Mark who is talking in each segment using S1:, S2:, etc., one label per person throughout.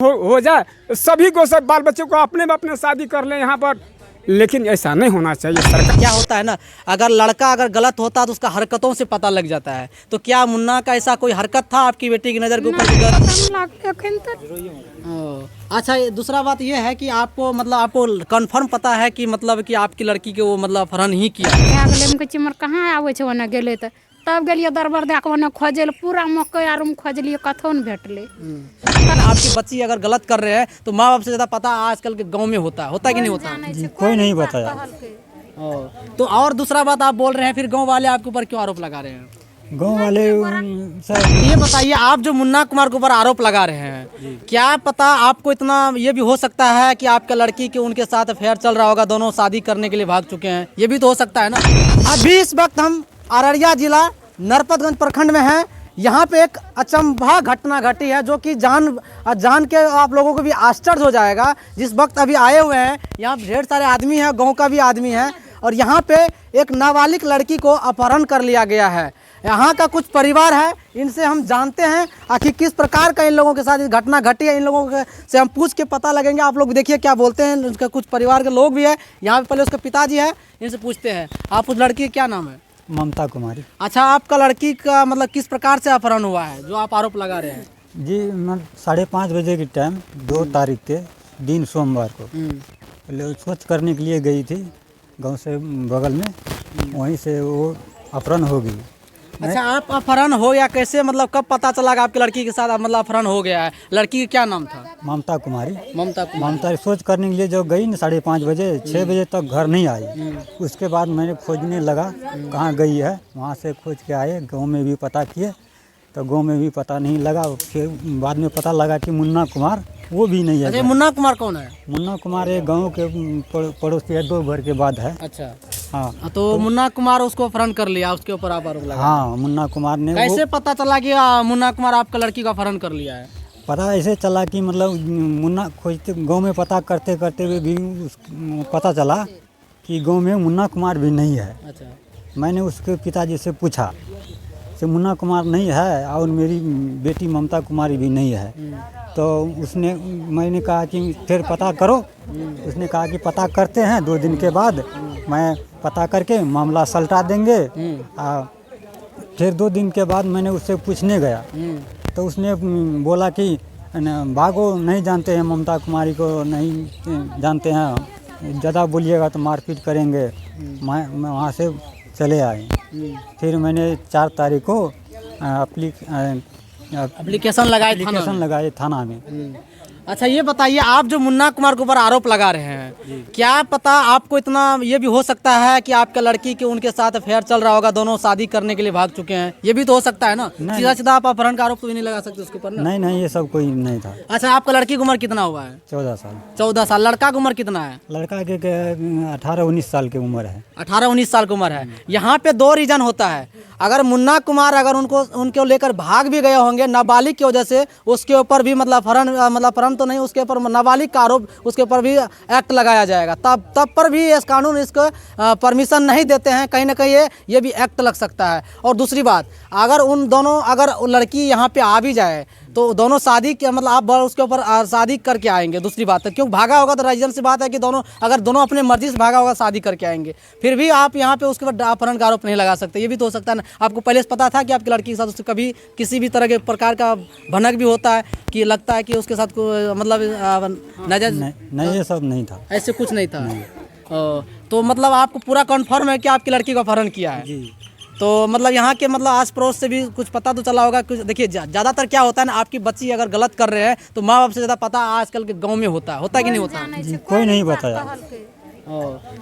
S1: हो जाए, सभी को सब बाल बच्चों को अपने में अपने शादी कर लें यहाँ पर, लेकिन ऐसा नहीं होना चाहिए। सरकार
S2: क्या होता है ना, अगर लड़का अगर गलत होता है तो उसका हरकतों से पता लग जाता है। तो क्या मुन्ना का ऐसा कोई हरकत था आपकी बेटी की नज़र के ऊपर? अच्छा, ये दूसरा बात ये है कि आपको मतलब आपको कंफर्म पता है कि मतलब कि आपकी लड़की के वो मतलब अपहरण ही किया है?
S3: चिमर कहाँ आवे छे ओने गेले तब गेलिए दरबार दे के ओने खोजे पूरा मकई आर में खोजलिए, कथो न भेटले।
S2: आपकी बच्ची अगर गलत कर रहे हैं तो माँ बाप से ज्यादा पता आजकल के गांव में होता है कि नहीं होता?
S4: कोई नहीं बताया।
S2: तो और दूसरा बात आप बोल रहे हैं, फिर गांव वाले आपके ऊपर क्यों आरोप लगा रहे हैं?
S4: गांव वाले
S2: ये बताइए, आप जो मुन्ना कुमार के ऊपर आरोप लगा रहे हैं, क्या पता आपको इतना ये भी हो सकता है कि आपका लड़की के उनके साथ अफेयर चल रहा होगा, दोनों शादी करने के लिए भाग चुके हैं, ये भी तो हो सकता है ना। अभी इस वक्त हम अररिया जिला नरपतगंज प्रखंड में हैं। यहाँ पे एक अचंभा घटना घटी है जो कि जान के आप लोगों को भी आश्चर्य हो जाएगा। जिस वक्त अभी आए हुए हैं, यहाँ ढेर सारे आदमी हैं, गाँव का भी आदमी है, और यहाँ पे एक नाबालिग लड़की को अपहरण कर लिया गया है। यहाँ का कुछ परिवार है, इनसे हम जानते हैं आखिर किस प्रकार का इन लोगों के साथ घटना घटी है। इन लोगों से हम पूछ के पता लगेंगे। आप लोग देखिए क्या बोलते हैं। उसका कुछ परिवार के लोग भी है यहाँ पे। पहले उसके पिताजी है, इनसे पूछते हैं। आप उस लड़की का क्या नाम है?
S4: ममता कुमारी।
S2: अच्छा, आपका लड़की का मतलब किस प्रकार से अपहरण हुआ है जो आप आरोप लगा रहे हैं?
S4: जी, 5:30 बजे के टाइम 2 तारीख के दिन सोमवार को पहले स्वच्छ करने के लिए गई थी गांव से बगल में, वहीं से वो अपहरण हो गई।
S2: अच्छा, आप अपहरण हो या कैसे, मतलब कब पता चला कि आपकी लड़की के साथ मतलब अपहरण हो गया है? लड़की का क्या नाम था?
S4: ममता कुमारी।
S2: ममता
S4: सोच करने के लिए जो गई ना 5:30 बजे, 6 बजे तक घर नहीं आई। उसके बाद मैंने खोजने लगा कहाँ गई है। वहाँ से खोज के आए, गांव में भी पता किए तो गांव में भी पता नहीं लगा। फिर बाद में पता लगा कि मुन्ना कुमार वो भी नहीं है।
S2: अच्छा, मुन्ना कुमार कौन है?
S4: मुन्ना कुमार एक गाँव के पड़ोसी है, 2 घर के बाद है।
S2: अच्छा,
S4: हाँ।
S2: तो मुन्ना कुमार उसको अपहरण कर लिया, उसके ऊपर आप आरोप लगा?
S4: हाँ, मुन्ना कुमार ने।
S2: कैसे पता चला कि मुन्ना कुमार आपका लड़की का अपहरण कर लिया है?
S4: पता ऐसे चला कि मतलब मुन्ना खोजते गांव में पता करते करते हुए भी पता चला कि गांव में मुन्ना कुमार भी नहीं है।
S2: अच्छा,
S4: मैंने उसके पिताजी से पूछा कि मुन्ना कुमार नहीं है और मेरी बेटी ममता कुमारी भी नहीं है। तो मैंने कहा कि फिर पता करो। उसने कहा कि पता करते हैं, 2 दिन के बाद मैं पता करके मामला सलटा देंगे। फिर 2 दिन के बाद मैंने उससे पूछने गया तो उसने बोला कि भागो, नहीं जानते हैं, ममता कुमारी को नहीं जानते हैं, ज़्यादा बोलिएगा तो मारपीट करेंगे। मैं वहाँ से चले आए। फिर मैंने 4 तारीख को
S2: एप्लीकेशन
S4: लगाए थाना में।
S2: अच्छा, ये बताइए, आप जो मुन्ना कुमार के ऊपर आरोप लगा रहे हैं, क्या पता आपको इतना ये भी हो सकता है कि आपका लड़की के उनके साथ अफेयर चल रहा होगा, दोनों शादी करने के लिए भाग चुके हैं, ये भी तो हो सकता है ना? सीधा आप अपहरण का आरोप तो नहीं लगा सकते उसके ऊपर ना?
S4: नहीं, ये सब कोई नहीं था।
S2: अच्छा, आपका लड़की की उम्र कितना हुआ है?
S4: 14 साल।
S2: 14 साल। लड़का की उम्र कितना है?
S4: लड़का के 18-19 साल की उम्र है।
S2: 18-19 साल की उम्र है। यहाँ पे 2 रीजन होता है। अगर मुन्ना कुमार अगर उनको लेकर भाग भी गए होंगे नाबालिग की वजह से, उसके ऊपर भी मतलब अपहरण तो नहीं, उसके ऊपर नाबालिग का आरोप, उसके ऊपर भी एक्ट लगाया जाएगा। तब पर भी इस कानून इसको परमिशन नहीं देते हैं। कहीं ना कहीं ये भी एक्ट लग सकता है। और दूसरी बात, अगर लड़की यहाँ पे आ भी जाए तो दोनों शादी के मतलब आप उसके ऊपर शादी करके आएंगे। दूसरी बात है, क्यों भागा होगा तो रीजन सी बात है कि अगर दोनों अपने मर्जी से भागा होगा शादी करके आएंगे, फिर भी आप यहाँ पे उसके ऊपर अपहरण का आरोप नहीं लगा सकते। ये भी तो हो सकता है ना। आपको पहले से पता था कि आपकी लड़की के साथ उससे कभी किसी भी तरह के प्रकार का भनक भी होता है कि लगता है कि उसके साथ मतलब
S4: नहीं, ये सब नहीं था।
S2: ऐसे कुछ नहीं था। तो मतलब आपको पूरा कन्फर्म है कि आपकी लड़की का अपहरण किया है?
S4: जी।
S2: तो मतलब यहाँ के मतलब आस पड़ोस से भी कुछ पता तो चला होगा कुछ? देखिए, ज़्यादातर क्या होता है ना, आपकी बच्ची अगर गलत कर रहे हैं तो माँ बाप से ज़्यादा पता आजकल के गांव में होता है कि नहीं होता?
S4: कोई नहीं बताया।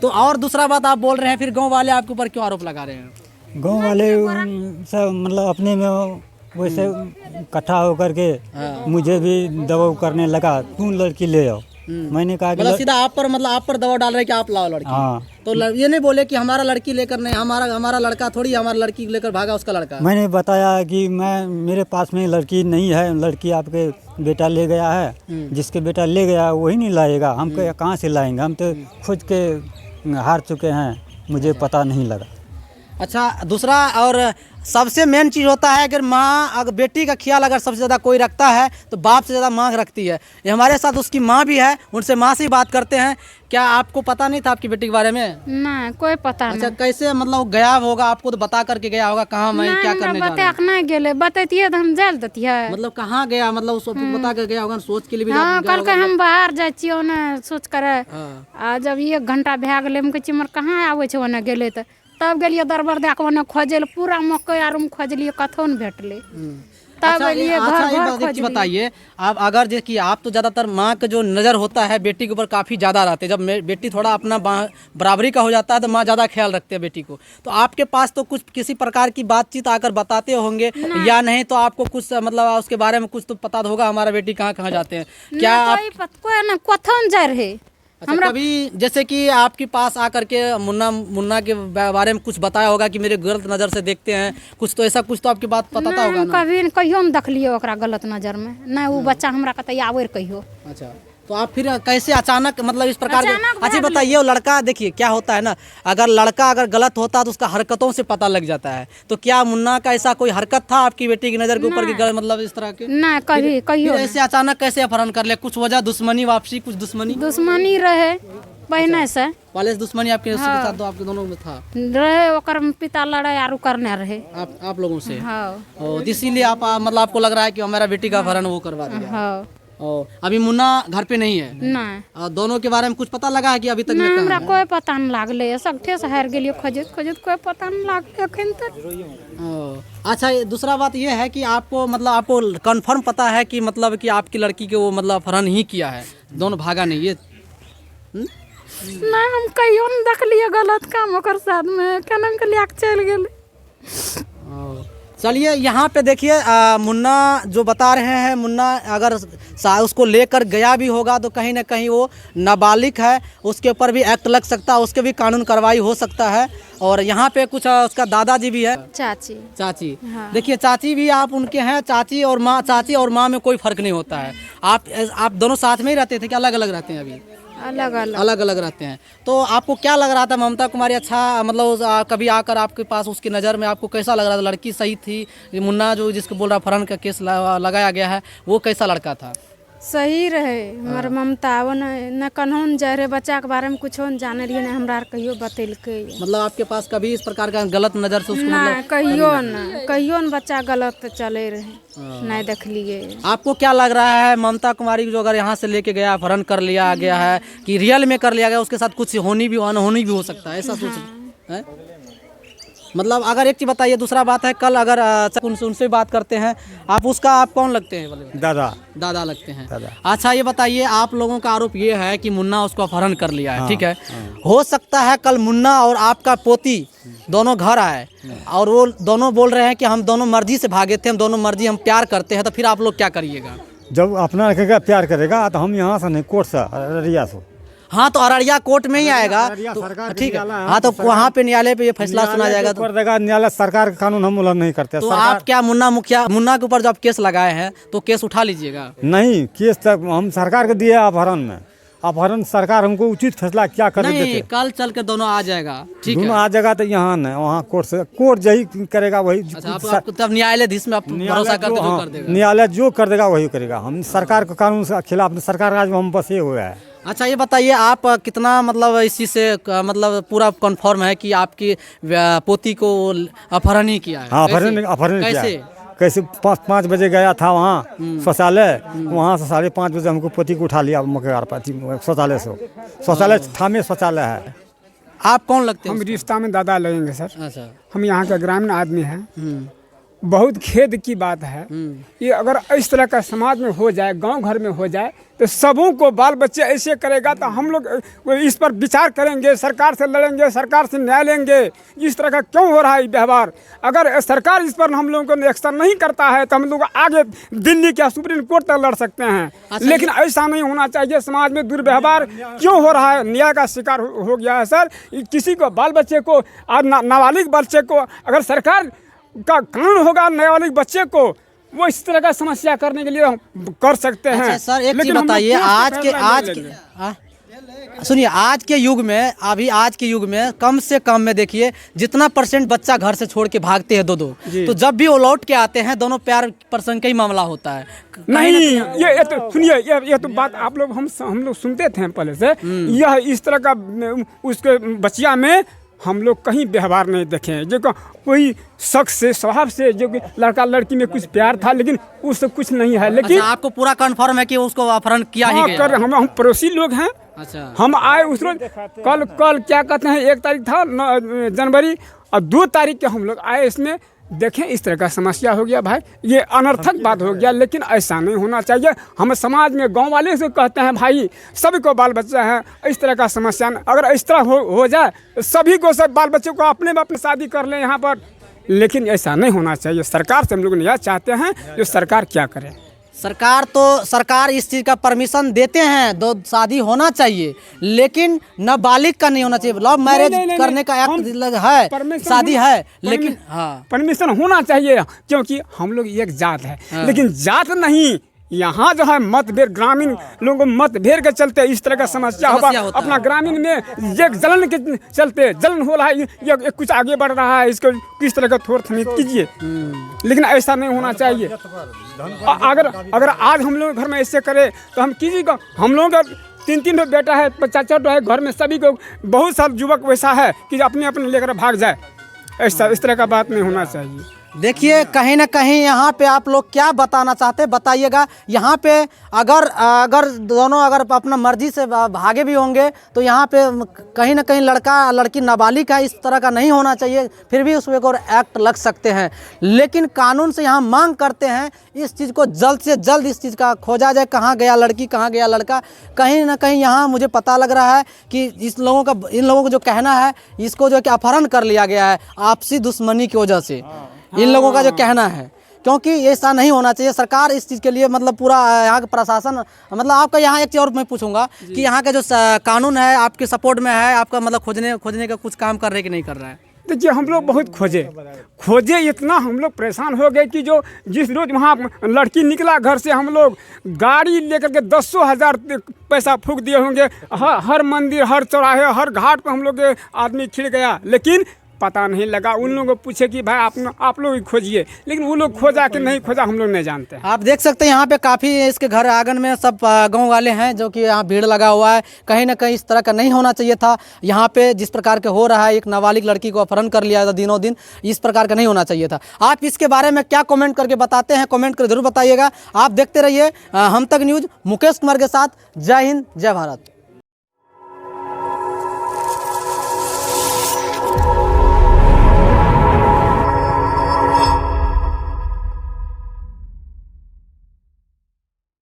S2: तो और दूसरा बात आप बोल रहे हैं, फिर गांव वाले आपके ऊपर क्यों आरोप लगा रहे हैं?
S4: गांव वाले सब मतलब अपने में वैसे इकट्ठा होकर के मुझे भी दबाव करने लगा, तू लड़की ले आओ। मैंने कहा कि
S2: सीधा आप पर दबाव डाल रहे हैं कि आप लाओ लड़की।
S4: हाँ।
S2: तो ये नहीं बोले कि हमारा लड़की लेकर नहीं, हमारा लड़का थोड़ी हमारा लड़की लेकर भागा उसका लड़का।
S4: मैंने बताया कि मेरे पास में लड़की नहीं है, लड़की आपके बेटा ले गया है, जिसके बेटा ले गया वही नहीं लाएगा, हम कहाँ से लाएंगे, हम तो खुद के हार चुके हैं, मुझे पता नहीं लगा।
S2: अच्छा, दूसरा और सबसे मेन चीज़ होता है अगर माँ अगर बेटी का ख्याल अगर सबसे ज़्यादा कोई रखता है तो बाप से ज़्यादा माँ रखती है। ये हमारे साथ उसकी माँ भी है, उनसे माँ से ही बात करते हैं। क्या आपको पता नहीं था आपकी बेटी के बारे में?
S3: नहीं कोई पता
S2: अच्छा,
S3: नहीं।
S2: कैसे मतलब वो गया होगा, आपको तो बता करके गया होगा कहाँ मैं क्या करने जा रहा हूँ?
S3: नहीं गेले बतैतिए तो हम जाल देतिए।
S2: मतलब कहाँ गया, मतलब उसको बता कर गया होगा, सोच के लिए भी
S3: हाँ
S2: गया
S3: कल के
S2: होगा।
S3: हम बाहर जाइ छियै ओने सोच कर
S2: हाँ।
S3: आ जब 1 घंटा भए गेलै हम कहै छियै हमर कहाँ आबै छै ओने गेलै तऽ तब गेलियै दरबर दए कऽ ओने खोजै लए पूरा मकई आर खोजलियै कतौ नहि भेटलै। तब
S2: अच्छा,
S3: एलियै
S2: अच्छा,
S3: घर
S2: ये
S3: घर
S2: बात एक चीज़
S3: खोजलियै।
S2: बताइए, आप अगर जैसे कि आप तो ज़्यादातर माँ का जो नज़र होता है बेटी के ऊपर काफ़ी ज़्यादा रहते हैं। जब बेटी थोड़ा अपना बराबरी का हो जाता है तो माँ ज़्यादा ख्याल रखते हैं बेटी को। तो आपके पास तो कुछ किसी प्रकार की बातचीत आकर बताते होंगे या नहीं, तो आपको कुछ मतलब उसके बारे में कुछ तो पता होगा हमारा बेटी कहाँ कहाँ जाते हैं क्या आप?
S3: कोई ना कथौ न जाइ रहे।
S2: अच्छा, कभी जैसे कि आपके पास आकर के मुन्ना के बारे में कुछ बताया होगा कि मेरे गलत नज़र से देखते हैं, कुछ तो ऐसा कुछ तो आपकी बात बताता
S3: नहीं,
S2: होगा
S3: हम
S2: ना?
S3: कभी न कहियो हम देखलियै ओकरा गलत नजर में नहीं। वो बच्चा हमरा कतई आबै कहियो।
S2: अच्छा, तो आप फिर कैसे अचानक मतलब इस प्रकार
S3: अचानक
S2: के? अच्छा बताइए, वो लड़का देखिए क्या होता है ना, अगर लड़का अगर गलत होता है तो उसका हरकतों से पता लग जाता है। तो क्या मुन्ना का ऐसा कोई हरकत था आपकी बेटी की नज़र के ऊपर की मतलब इस तरह के?
S3: नहीं कभी कहियो
S2: फिर ऐसे अचानक कैसे अपहरण कर ले? कुछ वजह, दुश्मनी, वापसी, कुछ दुश्मनी
S3: दुश्मनी रहे पहले से।
S2: पहले से दुश्मनी आपके उसके साथ तो आपके दोनों में था?
S3: रहे ओकर पिता लड़ाई आरू करने रहे।
S2: आप लोगों से?
S3: हाँ
S2: और इसीलिए आप मतलब आपको लग रहा है कि हमारा बेटी का अपहरण वो करवा दिया।
S3: हाँ।
S2: और अभी मुन्ना घर पे नहीं है?
S3: नहीं
S2: और दोनों के बारे में कुछ पता लगा है कि अभी तक में
S3: नहीं
S2: कहाँ
S3: हमरा
S2: है?
S3: कोई पता नहीं लागले। सगठे से हार गेलियै खोजत खोजत कोई पता नहीं लागले अखन तक।
S2: अच्छा, ये दूसरा बात ये है कि आपको मतलब आपको कंफर्म पता है कि मतलब कि आपकी लड़की के वो मतलब अपहरण ही किया है, दोनों भागा नहीं ये?
S3: नहीं हम कहियो नहीं देखलियै गलत काम ओकर साथ में, केना के लिया के चल गेलै।
S2: चलिए यहाँ पे देखिए, मुन्ना जो बता रहे हैं, मुन्ना अगर उसको लेकर गया भी होगा तो कहीं ना कहीं वो नाबालिग है, उसके ऊपर भी एक्ट लग सकता है, उसके भी कानून कार्रवाई हो सकता है। और यहाँ पे कुछ उसका दादाजी भी है, चाची।
S3: हाँ।
S2: देखिए चाची भी आप उनके हैं, चाची और माँ में कोई फर्क नहीं होता है। आप दोनों साथ में ही रहते थे कि अलग अलग रहते हैं अभी?
S3: अलग
S2: अलग रहते हैं। तो आपको क्या लग रहा था ममता कुमारी अच्छा मतलब कभी आकर आपके पास उसकी नज़र में आपको कैसा लग रहा था? लड़की सही थी? मुन्ना जो जिसको बोल रहा अपहरण का केस लगाया गया है वो कैसा लड़का था?
S3: सही रहे हमार ममता। वो न कन्हौ न जाए रहे, बच्चा के बारे में कुछो न जाने रहिए, न हमरा कहियो बतेलकै।
S2: मतलब आपके पास कभी इस प्रकार का गलत नज़र से उसको
S3: नहीं
S2: मतलब
S3: कहियो न बच्चा गलत चले रहे, नहीं देखलिए।
S2: आपको क्या लग रहा है ममता कुमारी जो अगर यहाँ से लेके गया, अपहरण कर लिया गया है कि रियल में कर लिया गया, उसके साथ कुछ होनी भी अनहोनी भी हो सकता है, ऐसा सोच है? मतलब अगर एक चीज़ बताइए, दूसरा बात है कल अगर उनसे बात करते हैं, आप कौन लगते हैं? बोले दादा लगते हैं। अच्छा ये बताइए, आप लोगों का आरोप ये है कि मुन्ना उसको अपहरण कर लिया है, ठीक है? हो सकता है कल मुन्ना और आपका पोती दोनों घर आए और वो दोनों बोल रहे हैं कि हम दोनों मर्जी से भागे थे, हम दोनों मर्जी हम प्यार करते हैं, तो फिर आप लोग क्या करिएगा?
S4: जब अपना रखेगा प्यार करेगा तो हम यहाँ से नहीं, कोर्ट से, अररिया से।
S2: हाँ तो अररिया कोर्ट में ही आएगा, ठीक है। हाँ तो वहाँ पे न्यायालय पे ये फैसला सुना जाएगा तो
S4: न्यायालय सरकार का कानून हम उल्लंघन नहीं करते।
S2: तो आप क्या मुन्ना के ऊपर जब केस लगाए हैं तो केस उठा लीजिएगा?
S4: नहीं, केस तक हम सरकार को दिए अपहरण में, अपहरण सरकार हमको उचित फैसला क्या कर देते।
S2: नहीं, कल चल के दोनों आ जाएगा, ठीक है?
S4: दोनों आ जाएगा तो यहाँ नहीं, वहाँ कोर्ट से, कोर्ट यही करेगा वही।
S2: अच्छा, आप तब न्यायालयधीश में आप भरोसा करते जो कर देगा?
S4: न्यायालय जो कर देगा वही करेगा। हम सरकार के कानून के खिलाफ, सरकार राज में हम बसे हुए हैं।
S2: अच्छा ये बताइए, आप कितना मतलब इस चीज़ से मतलब पूरा कंफर्म है कि आपकी पोती को अपहरण ही किया है?
S4: हाँ, अपहरण किया है। कैसे 5 बजे गया था वहाँ शौचालय, वहाँ से 5:30 बजे हमको पोती को उठा लिया मकेगार शौचालय से। शौचालय थामे शौचालय है।
S2: आप कौन लगते हैं?
S1: हम रिश्ता में दादा लगेंगे सर।
S2: अच्छा,
S1: हम यहाँ का ग्रामीण आदमी हैं। बहुत खेद की बात है ये अगर इस तरह का समाज में हो जाए, गांव घर में हो जाए, तो सबों को बाल बच्चे ऐसे करेगा तो हम लोग इस पर विचार करेंगे, सरकार से लड़ेंगे, सरकार से न्याय लेंगे। इस तरह का क्यों हो रहा है व्यवहार? अगर सरकार इस पर हम लोगों को एक्शन नहीं करता है तो हम लोग आगे दिल्ली क्या सुप्रीम कोर्ट तक लड़ सकते हैं।
S2: अच्छा,
S1: लेकिन ऐसा नहीं होना चाहिए। समाज में दुर्व्यवहार क्यों हो रहा है? न्याय का शिकार हो गया है सर। किसी को बाल बच्चे को, नाबालिग बच्चे को अगर सरकार का कानून होगा, नाबालिग बच्चे को वो इस तरह का समस्या करने के लिए हम कर सकते हैं।
S2: अच्छा सर, एक चीज बताइए, आज के सुनिए, आज के युग में, अभी आज के युग में कम से कम में देखिए जितना % बच्चा घर से छोड़ के भागते हैं दो, तो जब भी वो लौट के आते हैं दोनों प्यार प्रसंग का ही मामला होता है।
S1: नहीं, ये तो सुनिए, ये तो बात आप लोग हम लोग सुनते थे पहले से। यह इस तरह का उसके बचिया में हम लोग कहीं व्यवहार नहीं देखे हैं, जो कोई शख्स से स्वभाव से जो कि लड़का लड़की में कुछ प्यार था, लेकिन उससे कुछ नहीं है। लेकिन
S2: अच्छा, आपको पूरा कंफर्म है कि उसको अपहरण किया ही गया?
S1: कर हम पड़ोसी लोग हैं।
S2: अच्छा,
S1: हम आए उस रोज, कल क्या कहते हैं, 1 तारीख था जनवरी, और 2 तारीख के हम लोग आए। इसमें देखें इस तरह का समस्या हो गया भाई, ये अनर्थक बात हो गया। लेकिन ऐसा नहीं होना चाहिए। हम समाज में गांव वाले से कहते हैं भाई सभी को बाल बच्चा है, इस तरह का समस्या अगर इस तरह हो जाए, सभी को सब बाल बच्चों को अपने में अपनी शादी कर लें यहाँ पर। लेकिन ऐसा नहीं होना चाहिए। सरकार से हम लोग यह चाहते हैं, जो सरकार क्या करे।
S2: सरकार इस चीज़ का परमिशन देते हैं, 2 शादी होना चाहिए, लेकिन नाबालिग का नहीं होना चाहिए। लव मैरिज करने का एक्ट है, शादी है, लेकिन हाँ
S1: परमिशन होना चाहिए, क्योंकि हम लोग एक जात है। लेकिन जात नहीं, यहाँ जो है मतभेद, ग्रामीण लोगों को मतभेद के चलते इस तरह का समस्या होगा। अपना ग्रामीण में एक जलन के चलते जलन हो रहा है, ये कुछ आगे बढ़ रहा है, इसको किस तरह का थोड़ा थमित कीजिए। लेकिन ऐसा नहीं होना चाहिए। अगर आज हम लोग घर में ऐसे करें तो हम किसी को, हम लोगों का 3 बेटा है, 50 है घर में, सभी को बहुत सारे युवक वैसा है कि अपने अपने लेकर भाग जाए। ऐसा इस तरह का बात नहीं होना चाहिए।
S2: देखिए, कहीं ना कहीं यहाँ पे आप लोग क्या बताना चाहते हैं बताइएगा। यहाँ पे अगर दोनों अगर अपना मर्जी से भागे भी होंगे तो यहाँ पे कहीं ना कहीं लड़का लड़की नाबालिग है, इस तरह का नहीं होना चाहिए। फिर भी उस पर एक्ट लग सकते हैं, लेकिन कानून से यहाँ मांग करते हैं इस चीज़ को जल्द से जल्द इस चीज़ का खोजा जाए। कहाँ गया लड़की, कहाँ गया लड़का। कहीं ना कहीं यहाँ मुझे पता लग रहा है कि इन लोगों को जो कहना है, इसको जो है कि अपहरण कर लिया गया है आपसी दुश्मनी की वजह से, इन लोगों का जो कहना है। क्योंकि ऐसा नहीं होना चाहिए। सरकार इस चीज़ के लिए मतलब पूरा यहाँ का प्रशासन, मतलब आपका यहाँ एक चीज़ और मैं पूछूंगा कि यहाँ का जो कानून है आपके सपोर्ट में है, आपका मतलब खोजने का कुछ काम कर रहे कि नहीं कर रहा है?
S1: देखिए, हम लोग बहुत खोजे इतना हम लोग परेशान हो गए कि जिस रोज वहाँ लड़की निकला घर से, हम लोग गाड़ी लेकर के 10,000 पैसा फूंक दिए होंगे। हर मंदिर, हर चौराहे, हर घाट पर हम लोग आदमी खिल गया, लेकिन पता नहीं लगा। उन लोगों को पूछे कि भाई आप लोग ही खोजिए, लेकिन वो लोग खोजा कि नहीं खोजा हम लोग नहीं जानते हैं।
S2: आप देख सकते हैं यहाँ पे काफ़ी इसके घर आंगन में सब गांव वाले हैं, जो कि यहाँ भीड़ लगा हुआ है। कहीं ना कहीं इस तरह का नहीं होना चाहिए था। यहाँ पे जिस प्रकार के हो रहा है, एक नाबालिग लड़की को अपहरण कर लिया था दिनों दिन, इस प्रकार का नहीं होना चाहिए था। आप इसके बारे में क्या कमेंट करके बताते हैं, कमेंट कर जरूर बताइएगा। आप देखते रहिए हम तक न्यूज़। मुकेश कुमार के साथ। जय हिंद, जय भारत।